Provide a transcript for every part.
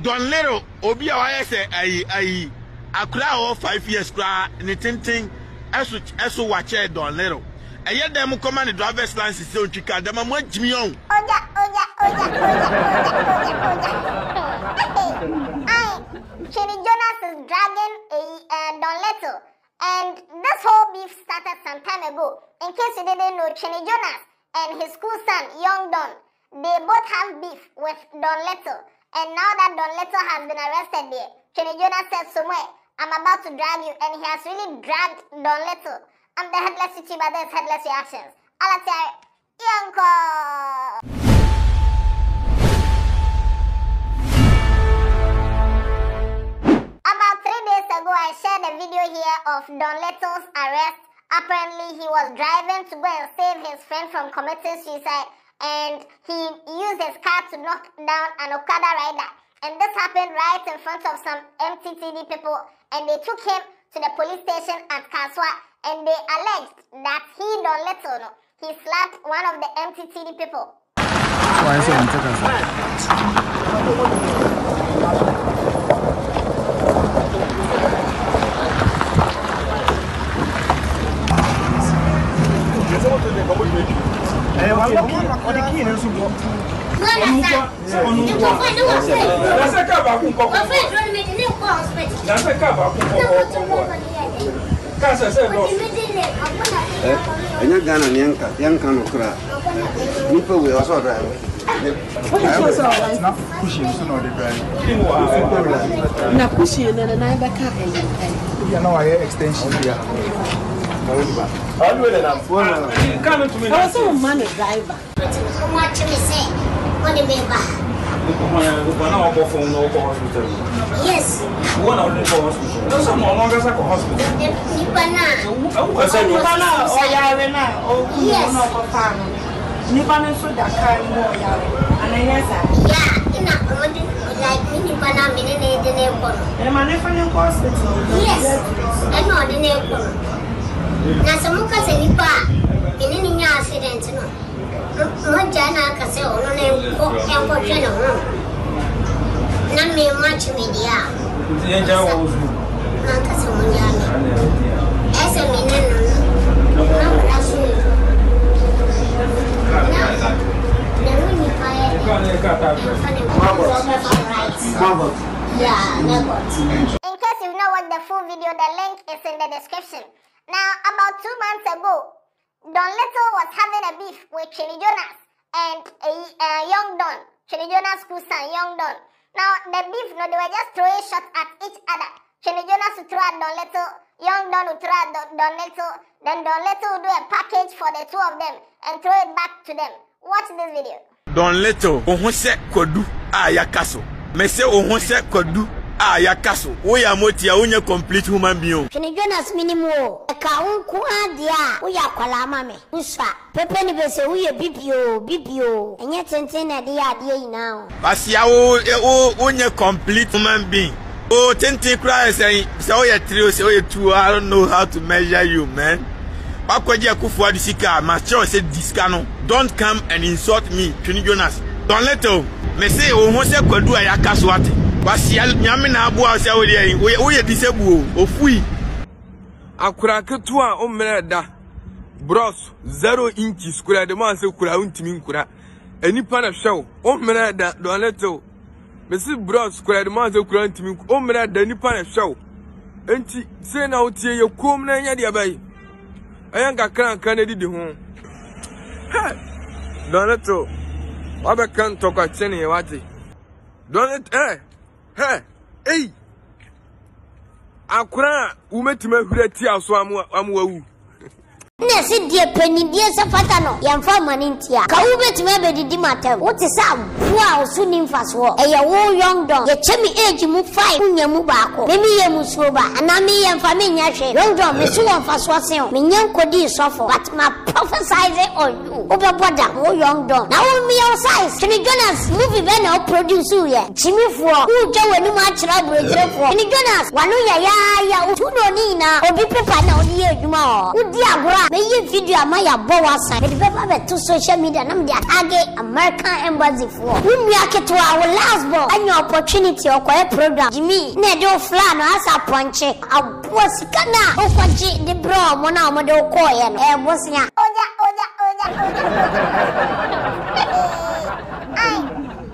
Don Little obi a wayɛ sɛ ayi akura o 5 years kra ne tintin eso wache Don Little eye dem come the driver's license se ontwika dem mo agimi on oja Twene Jonas is dragging Don Little, and this whole beef started some time ago. In case you didn't know, Twene Jonas and his school son, Young Don, they both have beef with Don Little. And now that Don Little has been arrested there, Twene Jonas said, somewhere, I'm about to drag you, and he has really dragged Don Little. I'm the Headless YouTuber, this Headless Reactions. Alatai, Yanko! About 3 days ago, I shared a video here of Don Little's arrest. Apparently, he was driving to go and save his friend from committing suicide, and he used his car to knock down an Okada rider. And this happened right in front of some MTTD people, and they took him to the police station at Kaswa, and they alleged that he, Don Little, he slapped one of the MTTD people. Yes. In case you've not watched the full video, the link is in the description. Now, about 2 months ago, Don Little was having a beef with Twene Jonas and Young Don. Twene Jonas' school son, Young Don. Now, the beef, they were just throwing shots at each other. Twene Jonas would throw at Don Little, Young Don would throw at Don Little, then Don Little would do a package for the two of them and throw it back to them. Watch this video. Don Little, ohunse kodu ayakaso. Me say ohunse kodu ayakaso. Oya motia onye complete human being. Twene Jonas minimo. Ka unku adia. Oya kwala mame. Usa. Pepe ni bese uye bibio. Enye tenten na dia ina. Basia o onye complete human being. Oh, tenten cry say oya 3 say oya 2. I don't know how to measure you, man. Don't come and insult me, Twene Jonas. Don Little, me say ohunse kwadu ayakaso ate. Basia nyame na abo a say we disabu ofui. Akura ketua o mreda. Bros 0 inches kura de man say kura untimi nkura. Enipa na hwew o mreda Don Little. Me say bros kura de man say kura untimi o mreda enipa na hwew. Enti say na otie ye kom na nya de abai. Ayanga kran edidi ho. Don Little. Wabe kan toka chene wati. Don Little hey. Akura umetime hureti aso amu Nesi die penny die safata no yamfa manintia ka ubetime bedidi matem wote sa bua osuni mfaso eye wo Young Don ye chemi age mu 5 unya mu baako me ye musuo ba ana me yamfa me nya hwe Young Don me so mfaso asen me nya nkodi sofo but my prophesizing on you obeboda wo Young Don na wo me your size Twene Jonas movie be na produce ye chimifo ujo wenu ma kira brejrefo Twene Jonas wanu ya utuno ni na obi pepa na odi adwuma o udi agora Me ye video ama ya bo wasa. Me de beba be to social media na me de tag American embassy for. Wunnu aketo our last born. Any opportunity okoye program. Jimmy na de ofla no asa ponche. Abo sika na okwaji de bro mo na mo de okoye no. Bosia. Oja.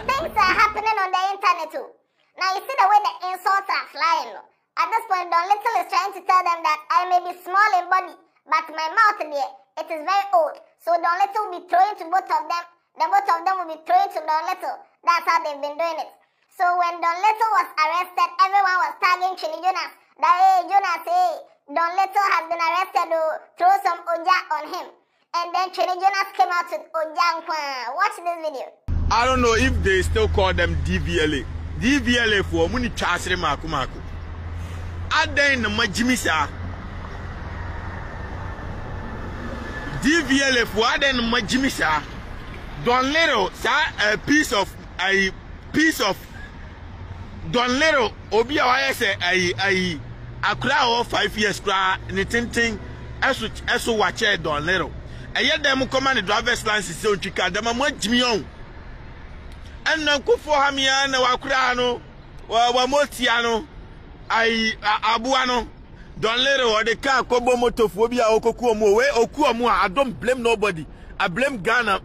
Things are happening on the internet too. Now you see the way the insults are flying. At this point, Don Little is trying to tell them that I may be small in body, but my mouth there, it is very old. So Don Little will be throwing to both of them. The both of them will be throwing to Don Little. That's how they've been doing it. So when Don Little was arrested, everyone was tagging Twene Jonas. That hey, Jonas, hey, Don Little has been arrested to throw some oja on him. And then Twene Jonas came out with oja. Watch this video. I don't know if they still call them DVLA. DVLA for muni chasre maku. Aden na majimisa. DVLA for aden na majimisa. Don Little a piece of Don Little obi a say I akra 5 years kra ni tintin eso wache Don Little. Eye dem command driver's license se ontwika dem majimi on. And Nanko for Hamia na wakura no wa motia no abuano Don Little or the car kobo motophobia okokuomo we okuomo I don't blame nobody. I blame Ghana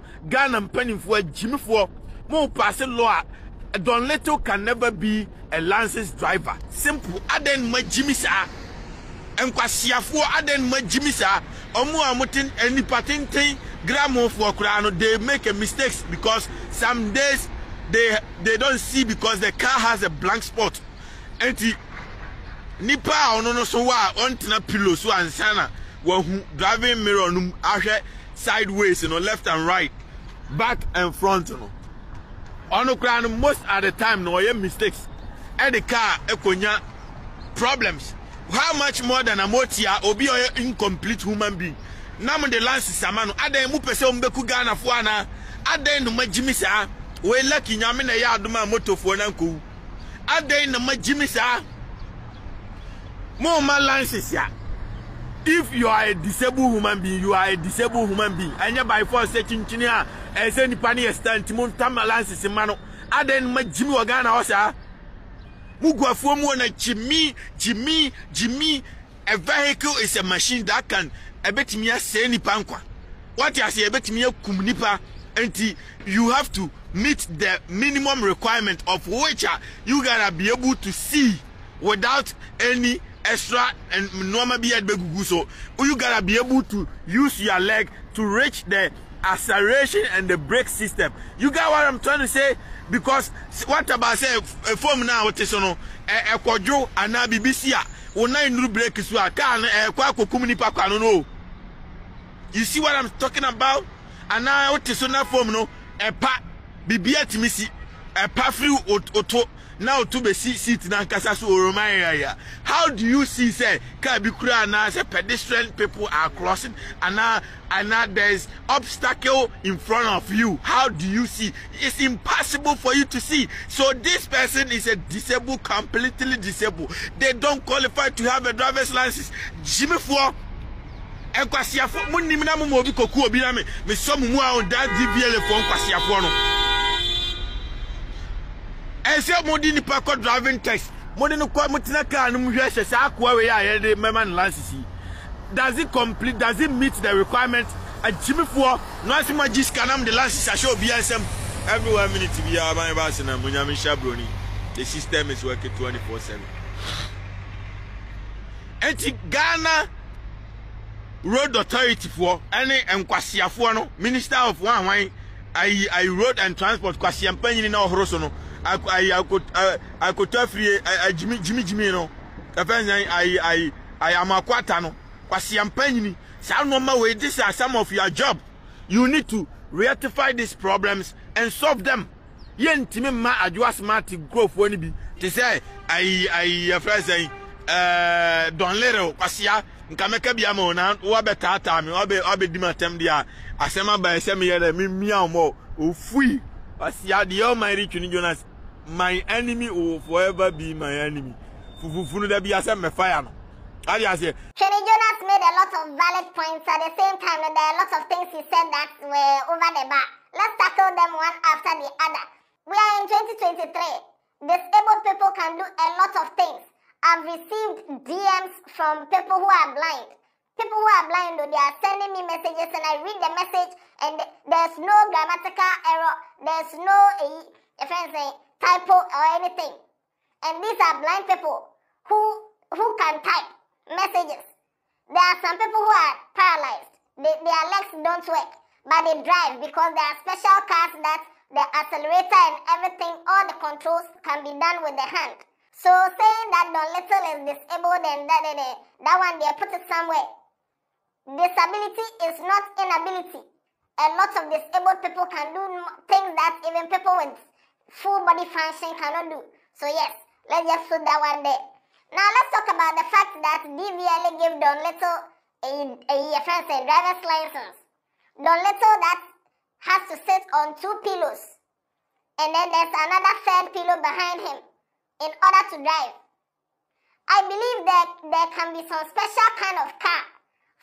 penning for Jimmy for more passing law. Don Little can never be a license driver. Simple. Aden ma Jimmy sa enkwasiafo aden ma Jimmy sa omo amotin any patenting gramo for krano they make a mistakes because some days they don't see because the car has a blank spot. Enti nipa ono so wa ontina pillow so ansana wa driving mirror no ahwe sideways, left and right, back and front ono kra no most at the time no ye mistakes and the car ekonya problems. How much more than a motia obi or incomplete human being. Nam the lance samano aden mu pese ombeku Ghana fo ana aden no majimi sa we lucky nyame na ya adoma motofo na nko aden na majimi sa mo ma lances ya. If you are a disabled human being, you are a disabled human being. And by force chinchini a say nipa na stand timon tam lances mano aden majimi wa Ghana osa mugwafuo mu na Jimmy a vehicle is a machine that can ebetimi say nipa nkwa. What you say ebetimi akum nipa enti you have to meet the minimum requirement of which you gotta be able to see without any extra and normal begugu. So you gotta be able to use your leg to reach the acceleration and the brake system. You got what I'm trying to say? Because what about say a form now what is no a quadro and na BBC una new brake so car kwa kokum nipa kwa no. You see what I'm talking about? And now what is na form no a pa bibia timisi a pa free auto now to be seat na kasa so romaya. How do you see say car be kura na say pedestrian people are crossing and now there's obstacle in front of you? How do you see? It's impossible for you to see. So this person is a disabled, completely disabled. They don't qualify to have a driver's license. Jimmy for enkwasiafo munnim na mo obi koku obi na me so mu a on that DVLA for enkwasiafo no. Ese modi ni pa ko driving test modi no kwa mutina car no hwe hye sa akwa we ya de man license. Does it meet the requirements? A Jimmy for no asima giskanam the license I show BSM every 1 minute be my boss na munyami shabroni. The system is working 24/7. Enti Ghana Road Authority for any enkwasiafo no Minister of Wan I road and transport kwasiampanyi na ohoroso no I could tell free Jimmy no. I am a quarter no. Kwasiampanyi sa normal way this are some of your job. You need to rectify these problems and solve them. Yentime ma adwa smart growth woni bi. They say I friend say Don Little kwasia nkameka bia ma na wo betata me obe dimatem dia asema ba esem ye da mi amo ofui kwasia the almighty Twene Jonas, my enemy will forever be my enemy. Fufu no da bia se me fire no. I say Twene Jonas Arrɛst made a lot of valid points. At the same time, there are a lot of things he said that were over the bar. Let's tackle them one after the other. We are in 2023. Disabled people can do a lot of things. I've received DMs from people who are blind. People who are blind, they are sending me messages and I read the message and there's no grammatical error. There's no typo or anything. And these are blind people who can type messages. There are some people who are paralyzed. Their legs don't work, but they drive because there are special cars that the accelerator and everything, all the controls can be done with the hand. So saying that Don Little is disabled and that one they put it somewhere. Disability is not inability. A lot of disabled people can do things that even people with full body function cannot do. So yes, let's just put that one there. Now let's talk about the fact that DVLA gave Don Little a driver's license. Don Little that has to sit on 2 pillows. And then there's another 3rd pillow behind him in order to drive. I believe that there can be some special kind of car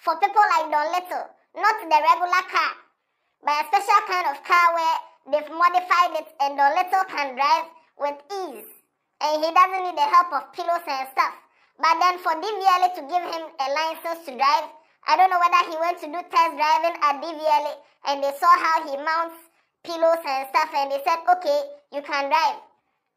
for people like Don Little, not the regular car, but a special kind of car where they've modified it and Don Little can drive with ease. And he doesn't need the help of pillows and stuff. But then for DVLA to give him a license to drive, I don't know whether he went to do test driving at DVLA and they saw how he mounts pillows and stuff and they said, okay, you can drive.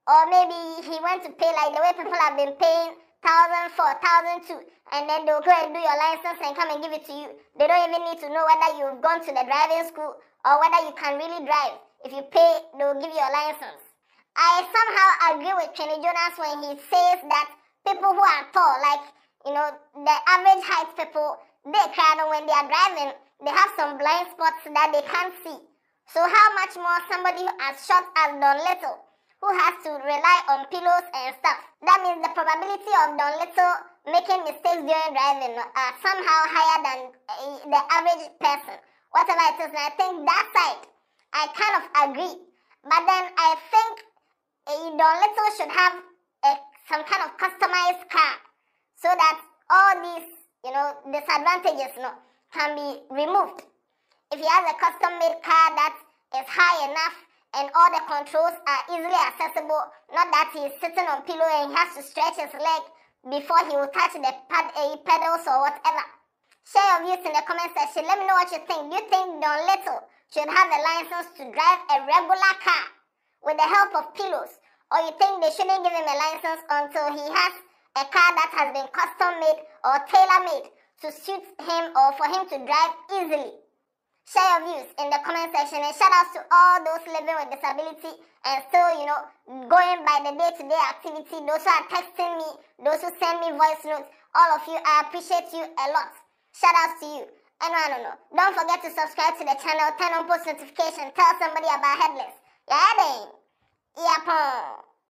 Or maybe he went to pay like the way people have been paying 1,000 for 1,002 and then they'll go and do your license and come and give it to you. They don't even need to know whether you've gone to the driving school or whether you can really drive. If you pay, they'll give you a license. I somehow agree with Twene Jonas when he says that people who are tall, like, the average height people, they cry when they are driving, they have some blind spots that they can't see. So how much more somebody as short as Don Little, who has to rely on pillows and stuff? That means the probability of Don Little making mistakes during driving are somehow higher than the average person. Whatever it is, and I think that side, I kind of agree. But then I think Don Little should have some kind of customized car so that all these, disadvantages can be removed. If he has a custom-made car that is high enough and all the controls are easily accessible, not that he's sitting on pillow and he has to stretch his leg before he will touch the pedals or whatever. Share your views in the comment section. Let me know what you think. Do you think Don Little should have a license to drive a regular car with the help of pillows? Or you think they shouldn't give him a license until he has a car that has been custom-made or tailor-made to suit him or for him to drive easily? Share your views in the comment section and shout out to all those living with disability and still, going by the day-to-day activity. Those who are texting me, those who send me voice notes, all of you, I appreciate you a lot. Shout out to you. And I don't know. Don't forget to subscribe to the channel, turn on post notification, tell somebody about Headless. Yeah, then. Yeah,